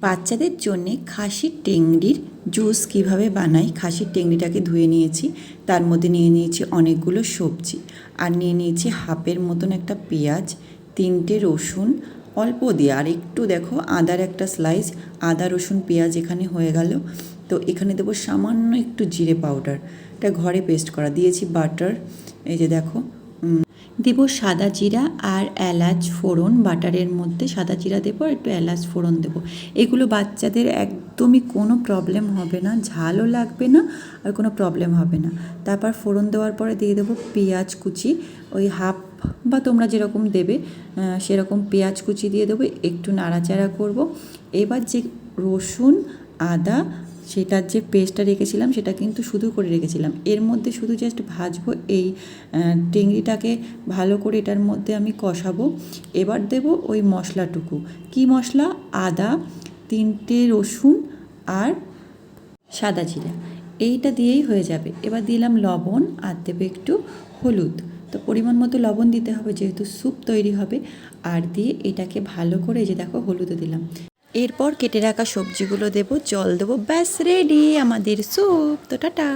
বাচ্চাদের জন্যে খাসির টেংরির জুস কিভাবে বানাই। খাসির টেংরিটাকে ধুয়ে নিয়েছি, তার মধ্যে নিয়ে নিয়েছি অনেকগুলো সবজি, আর নিয়ে নিয়েছি হাফের মতন একটা পেঁয়াজ, 3টে রসুন অল্প দিয়ে, আর একটু দেখো আদার একটা স্লাইস। আদা রসুন পেঁয়াজ এখানে হয়ে গেল। তো এখানে দেবো সামান্য একটু জিরে পাউডার, এটা ঘরে পেস্ট করা। দিয়েছি বাটার, এই যে দেখো। দেব সাদা জিরা আর এলাচ ফোড়ন, বাটারের মধ্যে সাদা জিরা দেবো আর একটু এলাচ ফোড়ন দেবো। এগুলো বাচ্চাদের একদমই কোনো প্রবলেম হবে না, ঝালও লাগবে না আর কোনো প্রবলেম হবে না। তারপর ফোড়ন দেওয়ার পরে দিয়ে দেবো পেঁয়াজ কুচি, ওই হাফ বা তোমরা যেরকম দেবে সেরকম পেঁয়াজ কুচি দিয়ে দেবো, একটু নাড়াচাড়া করব। এবার যে রসুন আদা সেটার যে পেস্টটা রেখেছিলাম সেটা কিন্তু শুধু করে রেখেছিলাম, এর মধ্যে শুধু জাস্ট ভাজবো। এই টেংরিটাকে ভালো করে এটার মধ্যে আমি কষাবো। এবার দেব ওই মশলাটুকু, কি মশলা, আদা, 3টে রসুন আর সাদা জিরা, এইটা দিয়েই হয়ে যাবে। এবার দিলাম লবণ আর দেবো একটু হলুদ। তো পরিমাণ মতো লবণ দিতে হবে যেহেতু স্যুপ তৈরি হবে। আর দিয়ে এটাকে ভালো করে, এই যে দেখো হলুদও দিলাম। এরপর কেটে রাখা সবজিগুলো দেবো, জল দেবো, ব্যাস রেডি আমাদের স্যুপ। তো টাটা।